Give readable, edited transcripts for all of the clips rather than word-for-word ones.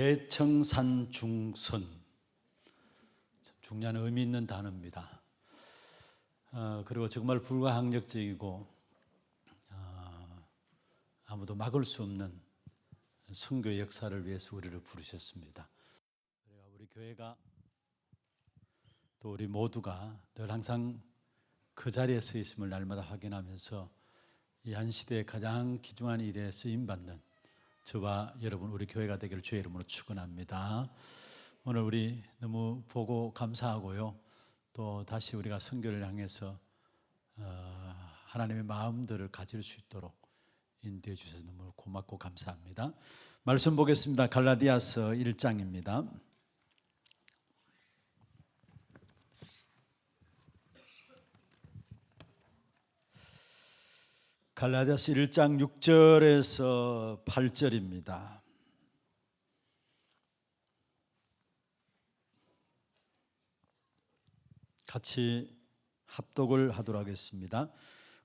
대청산 중선, 중요한 의미 있는 단어입니다. 그리고 정말 불가항력적이고 아무도 막을 수 없는 선교 역사를 위해서 우리를 부르셨습니다. 우리 교회가 또 우리 모두가 늘 항상 그 자리에 서 있음을 날마다 확인하면서 이 한 시대의 가장 귀중한 일에 쓰임받는 저와 여러분 우리 교회가 되기를 주의 이름으로 축원합니다. 오늘 우리 너무 보고 감사하고요. 또 다시 우리가 선교를 향해서 하나님의 마음들을 가질 수 있도록 인도해 주셔서 너무 고맙고 감사합니다. 말씀 보겠습니다. 갈라디아서 1장입니다. 갈라디아서 1장 6절에서 8절입니다. 같이 합독을 하도록 하겠습니다.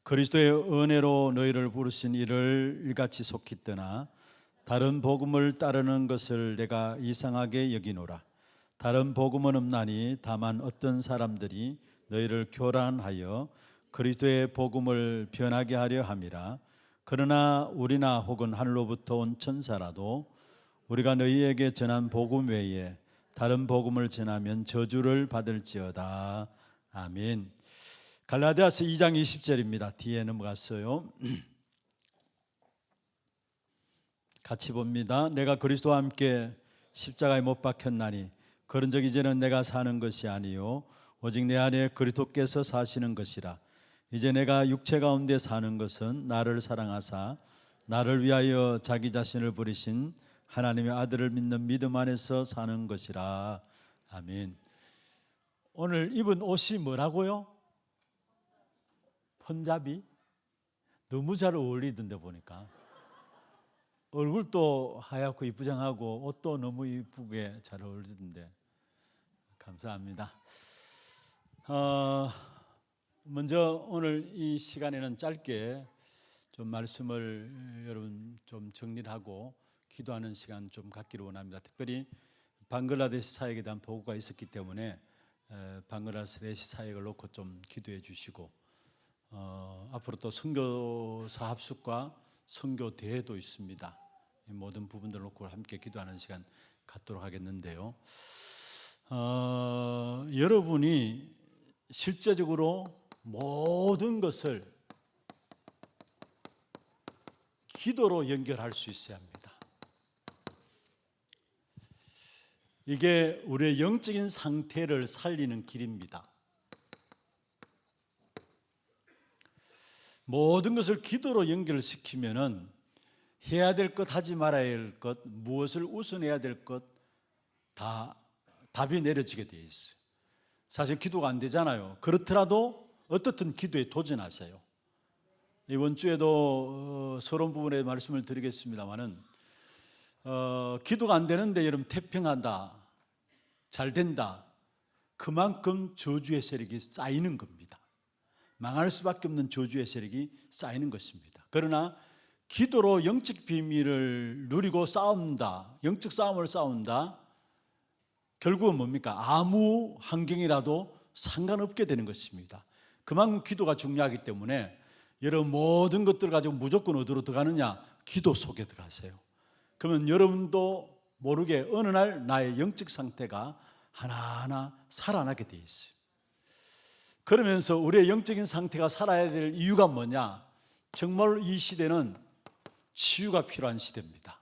그리스도의 은혜로 너희를 부르신 이를 일같이 속히 떠나 다른 복음을 따르는 것을 내가 이상하게 여기노라. 다른 복음은 없나니 다만 어떤 사람들이 너희를 교란하여 그리스도의 복음을 변하게 하려 함이라. 그러나 우리나 혹은 하늘로부터 온 천사라도 우리가 너희에게 전한 복음 외에 다른 복음을 전하면 저주를 받을지어다. 아멘. 갈라디아서 2장 20절입니다. 뒤에 넘어갔어요. 같이 봅니다. 내가 그리스도와 함께 십자가에 못 박혔나니 그런 적 이제는 내가 사는 것이 아니요 오직 내 안에 그리스도께서 사시는 것이라. 이제 내가 육체 가운데 사는 것은 나를 사랑하사 나를 위하여 자기 자신을 버리신 하나님의 아들을 믿는 믿음 안에서 사는 것이라. 아멘. 오늘 입은 옷이 뭐라고요? 펀자비? 너무 잘 어울리던데 보니까 얼굴도 하얗고 이쁘장하고 옷도 너무 이쁘게 잘 어울리던데 감사합니다. 먼저 오늘 이 시간에는 짧게 좀 말씀을 여러분 좀 정리를 하고 기도하는 시간 좀 갖기를 원합니다. 특별히 방글라데시 사역에 대한 보고가 있었기 때문에 방글라데시 사역을 놓고 좀 기도해 주시고 앞으로 또 선교사 합숙과 선교 대회도 있습니다. 이 모든 부분들을 놓고 함께 기도하는 시간 갖도록 하겠는데요. 여러분이 실제적으로 모든 것을 기도로 연결할 수 있어야 합니다. 이게 우리의 영적인 상태를 살리는 길입니다. 모든 것을 기도로 연결시키면은 해야 될 것, 하지 말아야 될 것, 무엇을 우선해야 될 것 다 답이 내려지게 되어 있어요. 사실 기도가 안 되잖아요. 그렇더라도 어떻든 기도에 도전하세요. 이번 주에도 서론 부분에 말씀을 드리겠습니다만은 기도가 안 되는데 여러분 태평하다, 잘 된다, 그만큼 저주의 세력이 쌓이는 겁니다. 망할 수밖에 없는 저주의 세력이 쌓이는 것입니다. 그러나 기도로 영적 비밀을 누리고 싸운다, 영적 싸움을 싸운다, 결국은 뭡니까? 아무 환경이라도 상관없게 되는 것입니다. 그만큼 기도가 중요하기 때문에 여러분 모든 것들을 가지고 무조건 어디로 들어가느냐? 기도 속에 들어가세요. 그러면 여러분도 모르게 어느 날 나의 영적 상태가 하나하나 살아나게 돼 있어요. 그러면서 우리의 영적인 상태가 살아야 될 이유가 뭐냐? 정말 이 시대는 치유가 필요한 시대입니다.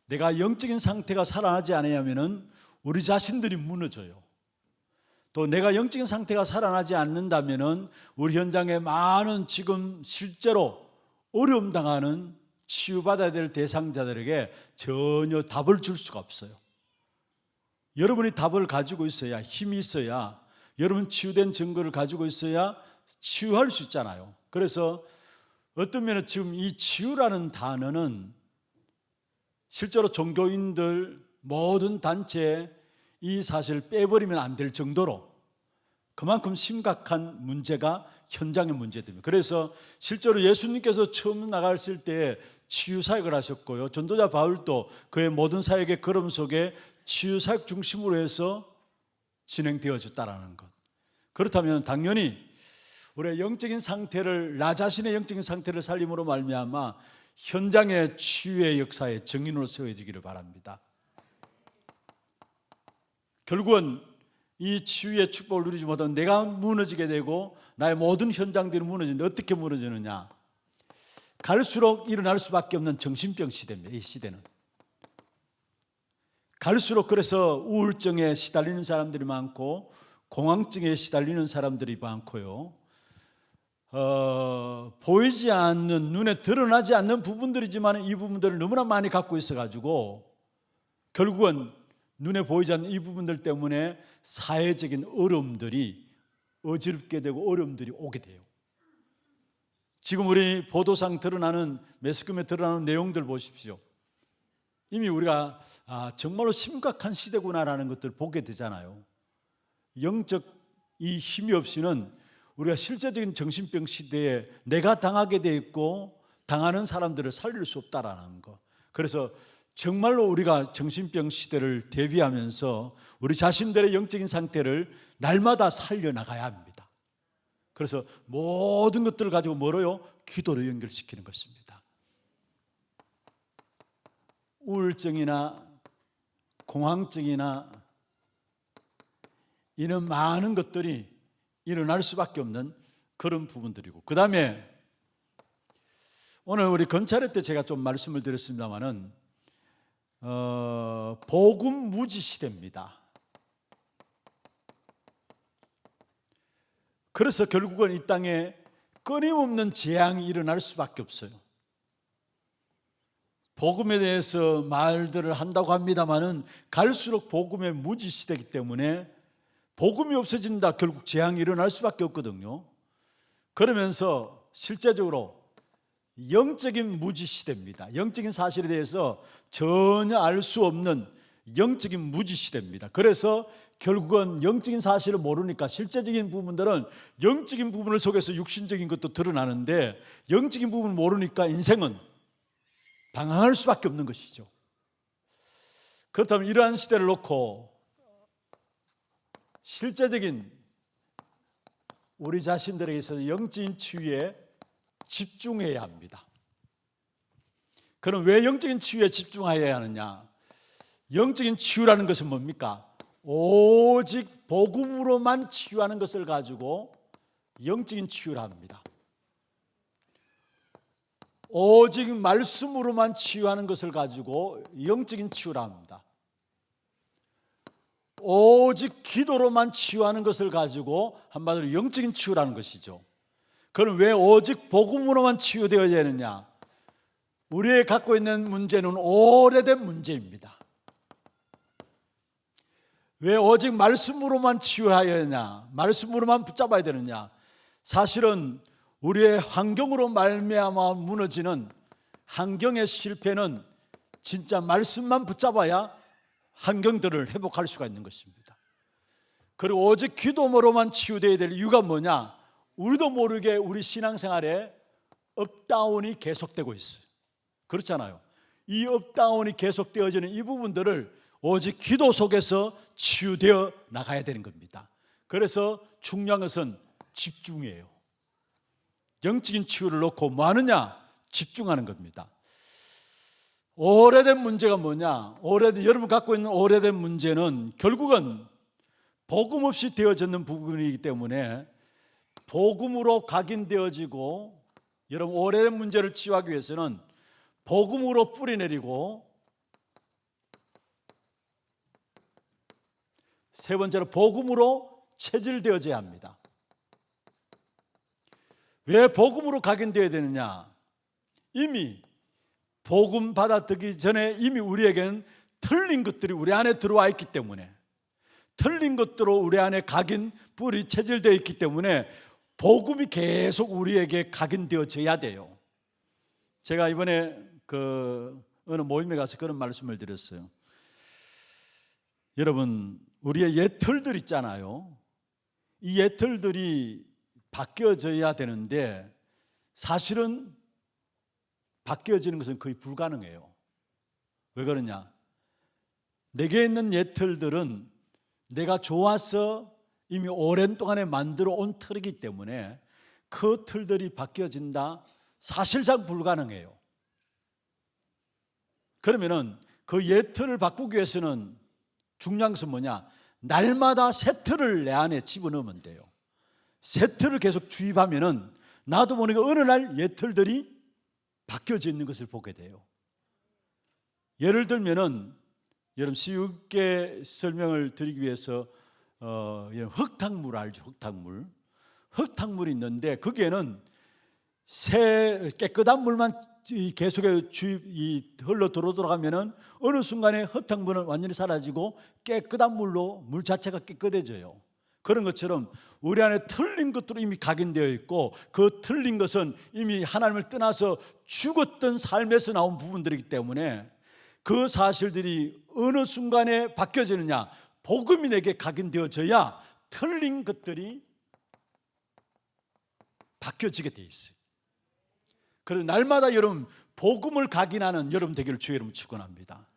내가 영적인 상태가 살아나지 않으면 우리 자신들이 무너져요. 또 내가 영적인 상태가 살아나지 않는다면 우리 현장에 많은 지금 실제로 어려움 당하는 치유받아야 될 대상자들에게 전혀 답을 줄 수가 없어요. 여러분이 답을 가지고 있어야, 힘이 있어야, 여러분 치유된 증거를 가지고 있어야 치유할 수 있잖아요. 그래서 어떤 면에 지금 이 치유라는 단어는 실제로 종교인들 모든 단체에 이 사실을 빼버리면 안 될 정도로 그만큼 심각한 문제가 현장의 문제입니다. 그래서 실제로 예수님께서 처음 나가실 때 치유 사역을 하셨고요. 전도자 바울도 그의 모든 사역의 걸음 속에 치유 사역 중심으로 해서 진행되어졌다라는 것. 그렇다면 당연히 우리의 영적인 상태를, 나 자신의 영적인 상태를 살림으로 말미암아 현장의 치유의 역사의 증인으로 세워지기를 바랍니다. 결국은 이 치유의 축복을 누리지 못하면 내가 무너지게 되고 나의 모든 현장들이 무너지는데, 어떻게 무너지느냐? 갈수록 일어날 수밖에 없는 정신병 시대입니다. 이 시대는 갈수록, 그래서 우울증에 시달리는 사람들이 많고 공황증에 시달리는 사람들이 많고요, 보이지 않는, 눈에 드러나지 않는 부분들이지만 이 부분들을 너무나 많이 갖고 있어가지고 결국은 눈에 보이지 않는 이 부분들 때문에 사회적인 어려움들이 어지럽게 되고 어려움들이 오게 돼요. 지금 우리 보도상 드러나는, 매스컴에 드러나는 내용들 보십시오. 이미 우리가 정말로 심각한 시대구나라는 것들을 보게 되잖아요. 영적 이 힘이 없이는 우리가 실제적인 정신병 시대에 내가 당하게 돼 있고 당하는 사람들을 살릴 수 없다라는 거. 그래서 정말로 우리가 정신병 시대를 대비하면서 우리 자신들의 영적인 상태를 날마다 살려나가야 합니다. 그래서 모든 것들을 가지고 뭐로요? 기도로 연결시키는 것입니다. 우울증이나 공황증이나 이런 많은 것들이 일어날 수밖에 없는 그런 부분들이고, 그 다음에 오늘 우리 건차례 때 제가 좀 말씀을 드렸습니다마는 복음 무지 시대입니다. 그래서 결국은 이 땅에 끊임없는 재앙이 일어날 수밖에 없어요. 복음에 대해서 말들을 한다고 합니다마는 갈수록 복음의 무지 시대이기 때문에 복음이 없어진다, 결국 재앙이 일어날 수밖에 없거든요. 그러면서 실제적으로 영적인 무지 시대입니다. 영적인 사실에 대해서 전혀 알 수 없는 영적인 무지 시대입니다. 그래서 결국은 영적인 사실을 모르니까 실제적인 부분들은 영적인 부분을 속에서 육신적인 것도 드러나는데, 영적인 부분을 모르니까 인생은 방황할 수밖에 없는 것이죠. 그렇다면 이러한 시대를 놓고 실제적인 우리 자신들에게 있어서 영적인 치유에 집중해야 합니다. 그럼 왜 영적인 치유에 집중해야 하느냐? 영적인 치유라는 것은 뭡니까? 오직 복음으로만 치유하는 것을 가지고 영적인 치유라 합니다. 오직 말씀으로만 치유하는 것을 가지고 영적인 치유라 합니다. 오직 기도로만 치유하는 것을 가지고 한마디로 영적인 치유라는 것이죠. 그럼 왜 오직 복음으로만 치유되어야 되느냐? 우리의 갖고 있는 문제는 오래된 문제입니다. 왜 오직 말씀으로만 치유해야 되냐? 말씀으로만 붙잡아야 되느냐? 사실은 우리의 환경으로 말미암아 무너지는 환경의 실패는 진짜 말씀만 붙잡아야 환경들을 회복할 수가 있는 것입니다. 그리고 오직 기도로만 치유되어야 될 이유가 뭐냐? 우리도 모르게 우리 신앙생활에 업다운이 계속되고 있어요. 그렇잖아요. 이 업다운이 계속되어지는 이 부분들을 오직 기도 속에서 치유되어 나가야 되는 겁니다. 그래서 중요한 것은 집중이에요. 영적인 치유를 놓고 뭐 하느냐? 집중하는 겁니다. 오래된 문제가 뭐냐? 여러분 갖고 있는 오래된 문제는 결국은 복음 없이 되어지는 부분이기 때문에 복음으로 각인되어지고, 여러분 오래된 문제를 치유하기 위해서는 복음으로 뿌리내리고, 세 번째로 복음으로 체질되어져야 합니다. 왜 복음으로 각인되어야 되느냐? 이미 복음 받아들이기 전에 이미 우리에게는 틀린 것들이 우리 안에 들어와 있기 때문에, 틀린 것들로 우리 안에 각인, 뿌리, 체질되어 있기 때문에 복음이 계속 우리에게 각인되어져야 돼요. 제가 이번에 어느 모임에 가서 그런 말씀을 드렸어요. 여러분, 우리의 옛 틀들 있잖아요. 이 예틀들이 바뀌어져야 되는데 사실은 바뀌어지는 것은 거의 불가능해요. 왜 그러냐? 내게 있는 예틀들은 내가 좋아서 이미 오랜 동안에 만들어 온 틀이기 때문에 그 틀들이 바뀌어진다? 사실상 불가능해요. 그러면은 그 예틀을 바꾸기 위해서는 중요한 것은 뭐냐? 날마다 새 틀을 내 안에 집어넣으면 돼요. 새 틀을 계속 주입하면은 나도 모르게 어느 날 예틀들이 바뀌어져 있는 것을 보게 돼요. 예를 들면은 여러분 쉽게 설명을 드리기 위해서 흙탕물 알죠? 흙탕물이 있는데 거기에는 새 깨끗한 물만 계속해 흘러 들어가면은 어느 순간에 흙탕물은 완전히 사라지고 깨끗한 물로 물 자체가 깨끗해져요. 그런 것처럼 우리 안에 틀린 것들로 이미 각인되어 있고 그 틀린 것은 이미 하나님을 떠나서 죽었던 삶에서 나온 부분들이기 때문에 그 사실들이 어느 순간에 바뀌어지느냐? 복음이 내게 각인되어져야 틀린 것들이 바뀌어지게 돼 있어요. 그래서 날마다 여러분 복음을 각인하는 여러분 되기를 주의 이름으로 축원합니다.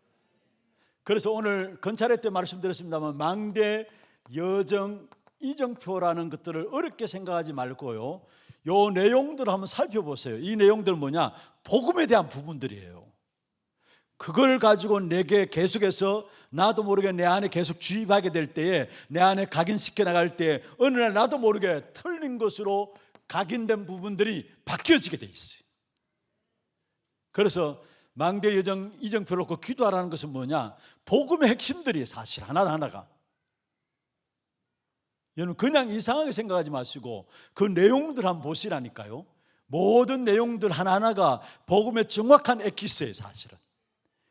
그래서 오늘 건찰회 때 말씀드렸습니다만 망대, 여정, 이정표라는 것들을 어렵게 생각하지 말고요, 요 내용들을 한번 살펴보세요. 이 내용들은 뭐냐? 복음에 대한 부분들이에요. 그걸 가지고 내게 계속해서 나도 모르게 내 안에 계속 주입하게 될 때에 내 안에 각인시켜 나갈 때 어느 날 나도 모르게 틀린 것으로 각인된 부분들이 바뀌어지게 돼 있어요. 그래서 망대, 여정, 이정표를 놓고 기도하라는 것은 뭐냐? 복음의 핵심들이 사실 하나하나가. 여러분 그냥 이상하게 생각하지 마시고 그 내용들 한번 보시라니까요. 모든 내용들 하나하나가 복음의 정확한 엑기스예요, 사실은.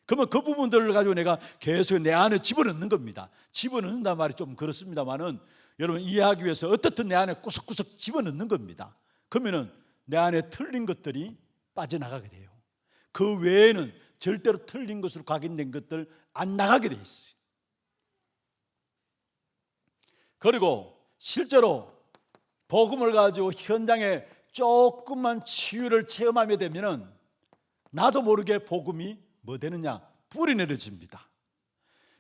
그러면 그 부분들을 가지고 내가 계속 내 안에 집어넣는 겁니다. 집어넣는단 말이 좀 그렇습니다만은 여러분 이해하기 위해서 어떻든 내 안에 구석구석 집어넣는 겁니다. 그러면은 내 안에 틀린 것들이 빠져나가게 돼요. 그 외에는 절대로 틀린 것으로 각인된 것들 안 나가게 돼 있어요. 그리고 실제로 복음을 가지고 현장에 조금만 치유를 체험하게 되면은 나도 모르게 복음이 뭐 되느냐? 뿌리 내려집니다.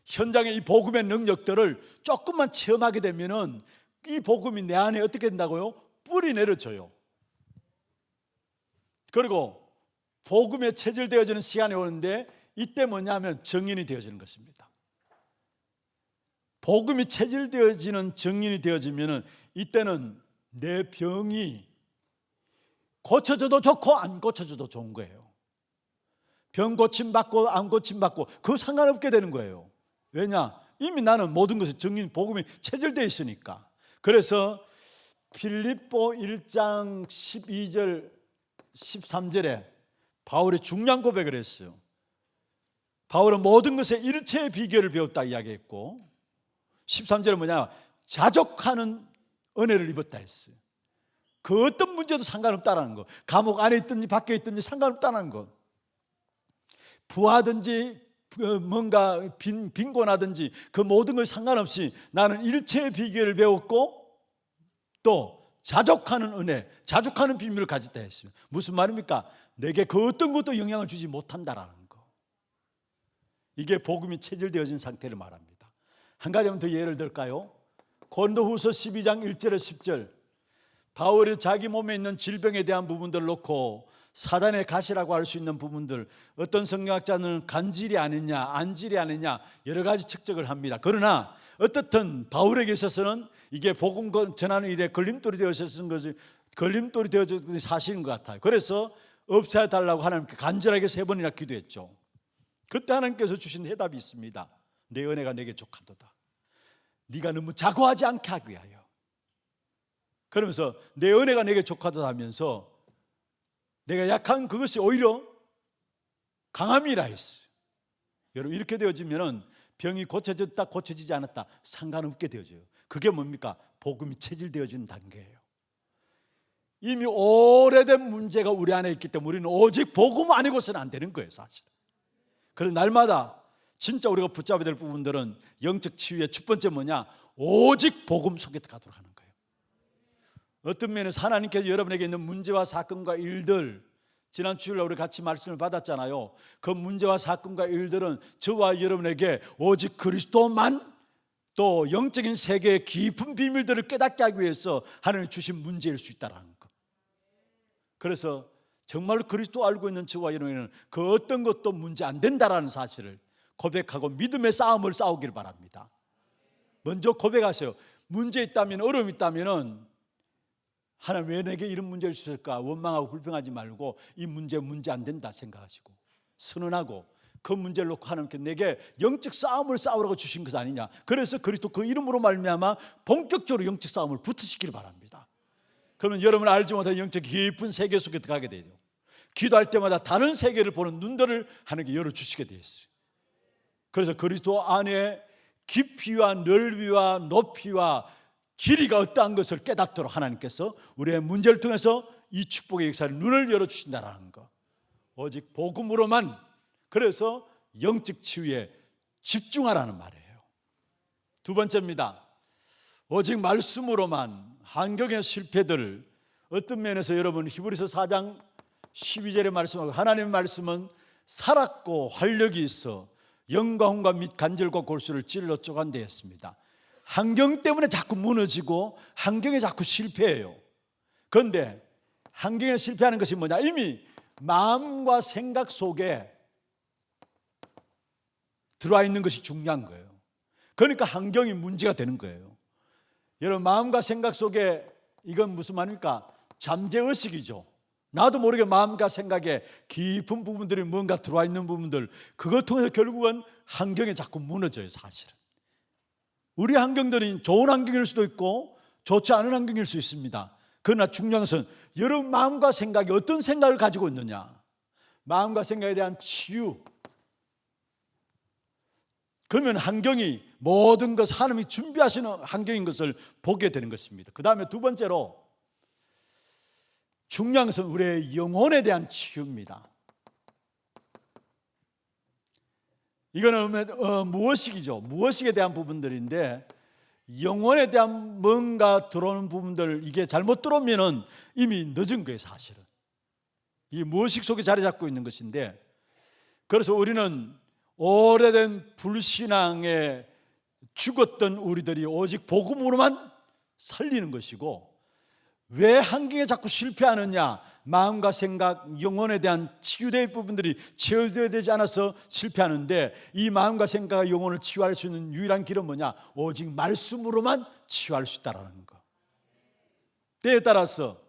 현장에 이 복음의 능력들을 조금만 체험하게 되면은 이 복음이 내 안에 어떻게 된다고요? 뿌리 내려져요. 그리고 복음에 체질되어지는 시간이 오는데 이때 뭐냐면 정인이 되어지는 것입니다. 복음이 체질되어지는 정인이 되어지면은 이때는 내 병이 고쳐져도 좋고 안 고쳐져도 좋은 거예요. 병 고침받고 안 고침받고 그거 상관없게 되는 거예요. 왜냐? 이미 나는 모든 것에 정인, 복음이 체질되어 있으니까. 그래서 빌립보 1장 12절 13절에 바울이 중요한 고백을 했어요. 바울은 모든 것에 일체의 비결을 배웠다 이야기했고 13절은 뭐냐? 자족하는 은혜를 입었다 했어요. 그 어떤 문제도 상관없다는 거. 감옥 안에 있든지 밖에 있든지 상관없다는 것. 부하든지 뭔가 빈곤하든지 그 모든 것 상관없이 나는 일체의 비결을 배웠고 또 자족하는 은혜, 자족하는 비밀을 가졌다 했어요. 무슨 말입니까? 내게 그 어떤 것도 영향을 주지 못한다라는 거. 이게 복음이 체질되어진 상태를 말합니다. 한 가지만 더 예를 들까요? 고린도후서 12장 1절에 10절 바울이 자기 몸에 있는 질병에 대한 부분들을 놓고 사단의 가시라고 할 수 있는 부분들, 어떤 성경학자는 간질이 아니냐 안질이 아니냐 여러 가지 측정을 합니다. 그러나 어떻든 바울에게 있어서는 이게 복음 전하는 일에 걸림돌이 되어졌던 것이 걸림돌이 되어졌던 것이 사실인 것 같아요. 그래서 없애야 달라고 하나님께 간절하게 3번이나 기도했죠. 그때 하나님께서 주신 해답이 있습니다. 내 은혜가 내게 족하도다. 네가 너무 자고하지 않게 하기 위하여. 그러면서 내 은혜가 내게 족하도다 하면서 내가 약한 그것이 오히려 강함이라 했어요. 여러분 이렇게 되어지면 병이 고쳐졌다 고쳐지지 않았다 상관없게 되어져요. 그게 뭡니까? 복음이 체질되어지는 단계예요. 이미 오래된 문제가 우리 안에 있기 때문에 우리는 오직 복음 아니고서는 안 되는 거예요, 사실. 그래서 날마다 진짜 우리가 붙잡아야 될 부분들은 영적 치유의 첫 번째 뭐냐? 오직 복음 속에 가도록 하는 거예요. 어떤 면에서 하나님께서 여러분에게 있는 문제와 사건과 일들, 지난 주일날 우리 같이 말씀을 받았잖아요. 그 문제와 사건과 일들은 저와 여러분에게 오직 그리스도만, 또 영적인 세계의 깊은 비밀들을 깨닫게 하기 위해서 하나님이 주신 문제일 수 있다는 것. 그래서 정말로 그리스도 알고 있는 저와 여러분에게는 그 어떤 것도 문제 안 된다라는 사실을 고백하고 믿음의 싸움을 싸우길 바랍니다. 먼저 고백하세요. 문제 있다면, 어려움 있다면 하나님 왜 내게 이런 문제를 주실까 원망하고 불평하지 말고 이 문제 안 된다 생각하시고 선언하고 그 문제를 놓고 하나님께 내게 영적 싸움을 싸우라고 주신 것 아니냐. 그래서 그리스도 그 이름으로 말미암아 본격적으로 영적 싸움을 붙으시길 바랍니다. 그러면 여러분 알지 못한 영적 깊은 세계 속에 들어가게 되죠. 기도할 때마다 다른 세계를 보는 눈들을 하나님께 열어주시게 되었어요. 그래서 그리스도 안에 깊이와 넓이와 높이와 길이가 어떠한 것을 깨닫도록 하나님께서 우리의 문제를 통해서 이 축복의 역사를 눈을 열어주신다는 것. 오직 복음으로만, 그래서 영적 치유에 집중하라는 말이에요. 두 번째입니다. 오직 말씀으로만 환경의 실패들을, 어떤 면에서 여러분 히브리서 4장 12절에 말씀하고 하나님의 말씀은 살았고 활력이 있어 영광과 및 간절과 골수를 찔러 쪼간대었습니다. 환경 때문에 자꾸 무너지고 환경에 자꾸 실패해요. 그런데 환경에 실패하는 것이 뭐냐? 이미 마음과 생각 속에 들어와 있는 것이 중요한 거예요. 그러니까 환경이 문제가 되는 거예요. 여러분 마음과 생각 속에, 이건 무슨 말입니까? 잠재의식이죠. 나도 모르게 마음과 생각에 깊은 부분들이 뭔가 들어와 있는 부분들, 그것 통해서 결국은 환경에 자꾸 무너져요. 사실은 우리 환경들이 좋은 환경일 수도 있고 좋지 않은 환경일 수 있습니다. 그러나 중요한 것은 여러분 마음과 생각이 어떤 생각을 가지고 있느냐, 마음과 생각에 대한 치유. 그러면 환경이 모든 것 하나님이 준비하시는 환경인 것을 보게 되는 것입니다. 그 다음에 두 번째로 중요한 것은 우리의 영혼에 대한 치유입니다. 이거는 무엇이기죠? 무엇이에 대한 부분들인데, 영혼에 대한 뭔가 들어오는 부분들, 이게 잘못 들어오면 이미 늦은 거예요. 사실은 이 무엇식 속에 자리 잡고 있는 것인데, 그래서 우리는 오래된 불신앙에 죽었던 우리들이 오직 복음으로만 살리는 것이고, 왜 환경에 자꾸 실패하느냐? 마음과 생각, 영혼에 대한 치유될 부분들이 치유되어야 되지 않아서 실패하는데, 이 마음과 생각과 영혼을 치유할 수 있는 유일한 길은 뭐냐? 오직 말씀으로만 치유할 수 있다는 거. 때에 따라서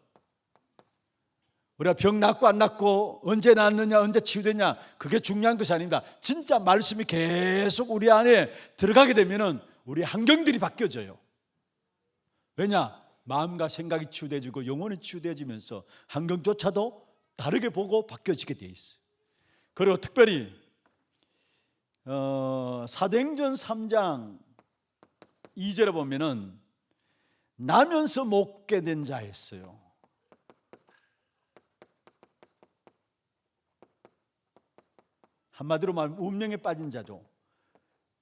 우리가 병 낫고 안 낫고 언제 낫느냐, 언제 치유되냐, 그게 중요한 것이 아닙니다. 진짜 말씀이 계속 우리 안에 들어가게 되면 우리 환경들이 바뀌어져요. 왜냐? 마음과 생각이 치유되어지고 영혼이 치유되어지면서 환경조차도 다르게 보고 바뀌어지게 되어 있어요. 그리고 특별히 사도행전 3장 2절에 보면은 나면서 먹게 된 자였어요. 한마디로 말하면 운명에 빠진 자죠.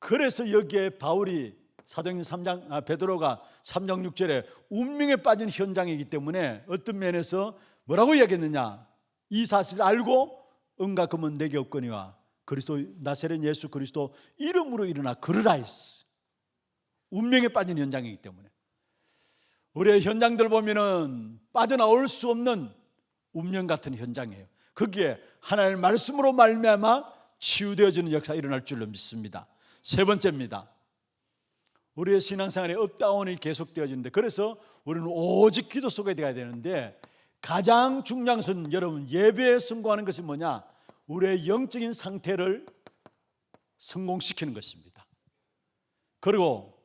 그래서 여기에 바울이 사도행전 3장, 베드로가 3장 6절에 운명에 빠진 현장이기 때문에 어떤 면에서 뭐라고 이야기했느냐? 이 사실을 알고 은과 금은 내게 없거니와 그리스도 나사렛 예수 그리스도 이름으로 일어나 걸으라 했어. 운명에 빠진 현장이기 때문에 우리의 현장들 보면은 빠져나올 수 없는 운명 같은 현장이에요. 거기에 하나님의 말씀으로 말미암아 치유되어지는 역사가 일어날 줄로 믿습니다. 세 번째입니다. 우리의 신앙생활에 업다운이 계속되어지는데, 그래서 우리는 오직 기도 속에 들어가야 되는데, 가장 중요한 것은 여러분 예배에 성공하는 것이 뭐냐? 우리의 영적인 상태를 성공시키는 것입니다. 그리고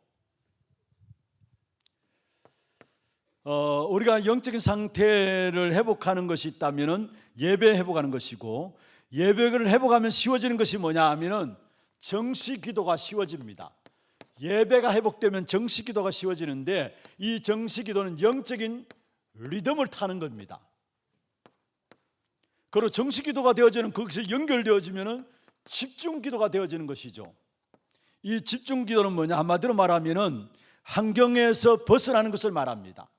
우리가 영적인 상태를 회복하는 것이 있다면 예배 회복하는 것이고, 예배를 회복하면 쉬워지는 것이 뭐냐 하면은 정시 기도가 쉬워집니다. 예배가 회복되면 정시 기도가 쉬워지는데, 이 정시 기도는 영적인 리듬을 타는 겁니다. 그리고 정시 기도가 되어지는, 그것이 연결되어지면 집중 기도가 되어지는 것이죠. 이 집중 기도는 뭐냐? 한마디로 말하면 환경에서 벗어나는 것을 말합니다.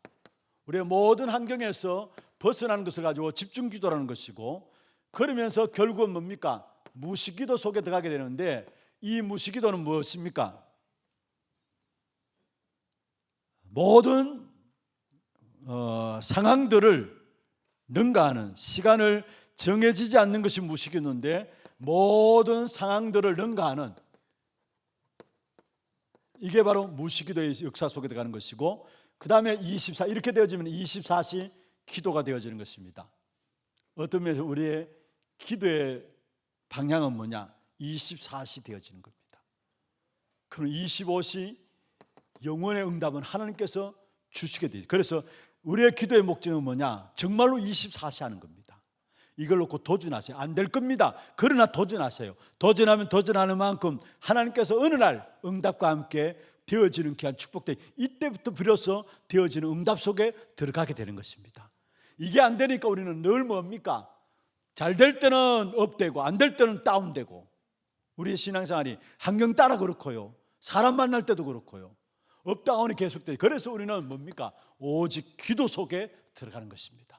우리의 모든 환경에서 벗어나는 것을 가지고 집중 기도라는 것이고, 그러면서 결국은 뭡니까? 무식기도 속에 들어가게 되는데, 이 무식기도는 무엇입니까? 모든 상황들을 능가하는, 시간을 정해지지 않는 것이 무식기도인데 모든 상황들을 능가하는, 이게 바로 무식기도의 역사 속에 들어가는 것이고, 그 다음에 이렇게 되어지면 24시 기도가 되어지는 것입니다. 어떤 면에서 우리의 기도의 방향은 뭐냐? 24시 되어지는 겁니다. 그럼 25시 영원의 응답은 하나님께서 주시게 되죠. 그래서 우리의 기도의 목적은 뭐냐? 정말로 24시 하는 겁니다. 이걸 놓고 도전하세요. 안 될 겁니다. 그러나 도전하세요. 도전하면 도전하는 만큼 하나님께서 어느 날 응답과 함께 되어지는 귀한 축복들, 이때부터 비로소 되어지는 응답 속에 들어가게 되는 것입니다. 이게 안 되니까 우리는 늘 뭡니까? 잘 될 때는 업되고 안 될 때는 다운되고, 우리의 신앙생활이 환경 따라 그렇고요, 사람 만날 때도 그렇고요, 업다운이 계속돼요. 그래서 우리는 뭡니까? 오직 기도 속에 들어가는 것입니다.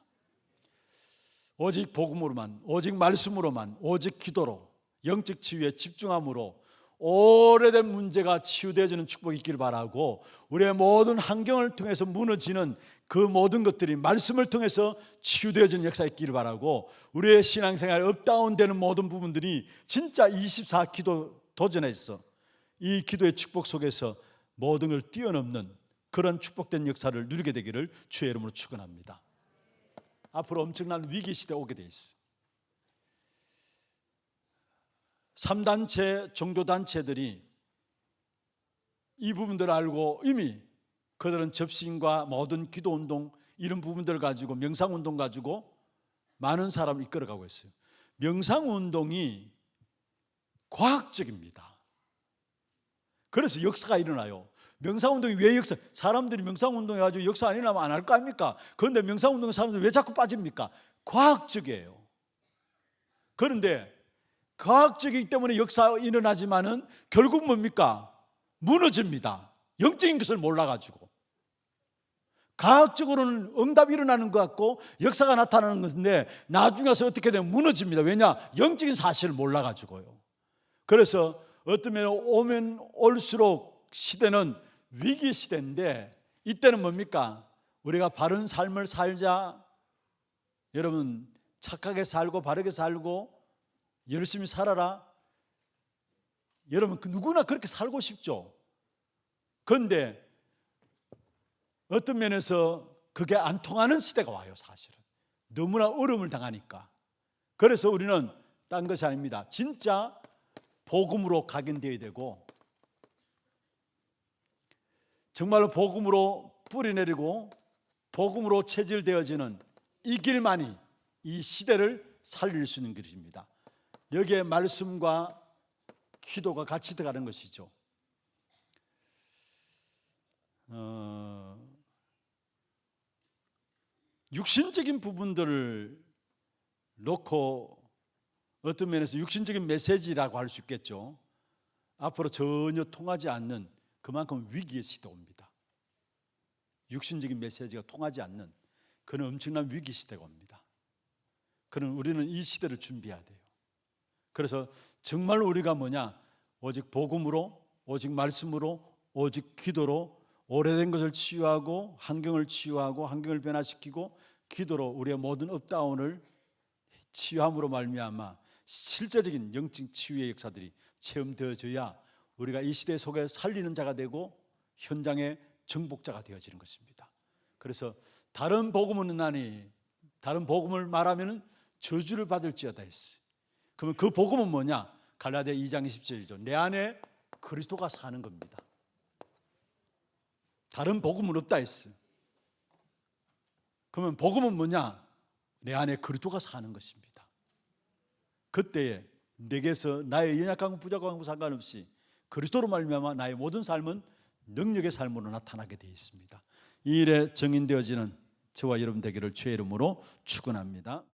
오직 복음으로만, 오직 말씀으로만, 오직 기도로, 영적 치유에 집중함으로 오래된 문제가 치유되어지는 축복이 있기를 바라고, 우리의 모든 환경을 통해서 무너지는 그 모든 것들이 말씀을 통해서 치유되어지는 역사가 있기를 바라고, 우리의 신앙생활 업다운되는 모든 부분들이 진짜 24 기도 도전에서 이 기도의 축복 속에서 모든 걸 뛰어넘는 그런 축복된 역사를 누리게 되기를 주의 이름으로 축원합니다. 앞으로 엄청난 위기 시대가 오게 돼 있어요. 3단체 종교단체들이 이 부분들을 알고 이미 그들은 접신과 모든 기도운동, 이런 부분들을 가지고, 명상운동 가지고 많은 사람을 이끌어가고 있어요. 명상운동이 과학적입니다. 그래서 역사가 일어나요. 명상운동이 왜 역사? 사람들이 명상운동 해가지고 역사 안 일어나면 안 할 거 아닙니까? 그런데 명상운동 사람들이 왜 자꾸 빠집니까? 과학적이에요. 그런데 과학적이기 때문에 역사가 일어나지만은 결국 뭡니까? 무너집니다. 영적인 것을 몰라가지고. 과학적으로는 응답이 일어나는 것 같고 역사가 나타나는 것인데 나중에 와서 어떻게 되면 무너집니다. 왜냐? 영적인 사실을 몰라가지고요. 그래서 어떤 면에 오면 올수록 시대는 위기 시대인데, 이때는 뭡니까? 우리가 바른 삶을 살자. 여러분, 착하게 살고 바르게 살고 열심히 살아라. 여러분, 누구나 그렇게 살고 싶죠. 그런데 어떤 면에서 그게 안 통하는 시대가 와요. 사실은 너무나 어려움을 당하니까. 그래서 우리는 딴 것이 아닙니다. 진짜 복음으로 각인되어야 되고, 정말로 복음으로 뿌리내리고 복음으로 체질되어지는 이 길만이 이 시대를 살릴 수 있는 것입니다. 여기에 말씀과 기도가 같이 들어가는 것이죠. 육신적인 부분들을 놓고 어떤 면에서 육신적인 메시지라고 할 수 있겠죠. 앞으로 전혀 통하지 않는 그만큼 위기의 시대 옵니다. 육신적인 메시지가 통하지 않는 그런 엄청난 위기 시대가 옵니다. 그럼 우리는 이 시대를 준비해야 돼요. 그래서 정말 우리가 뭐냐? 오직 복음으로, 오직 말씀으로, 오직 기도로 오래된 것을 치유하고 환경을 치유하고 환경을 변화시키고 기도로 우리의 모든 업다운을 치유함으로 말미암아 실제적인 영적 치유의 역사들이 체험되어져야 우리가 이 시대 속에 살리는 자가 되고 현장의 정복자가 되어지는 것입니다. 그래서 다른 복음은 나니, 다른 복음을 말하면 저주를 받을지어다 했어요. 그러면 그 복음은 뭐냐? 갈라디아 2장 27절이죠. 내 안에 그리스도가 사는 겁니다. 다른 복음은 없다 했어요. 그러면 복음은 뭐냐? 내 안에 그리스도가 사는 것입니다. 그때에 내게서 나의 연약하고 부족하고 상관없이 그리스도로 말미암아 나의 모든 삶은 능력의 삶으로 나타나게 되어 있습니다. 이 일에 정인되어지는 저와 여러분 되기를 주의 이름으로 축원합니다.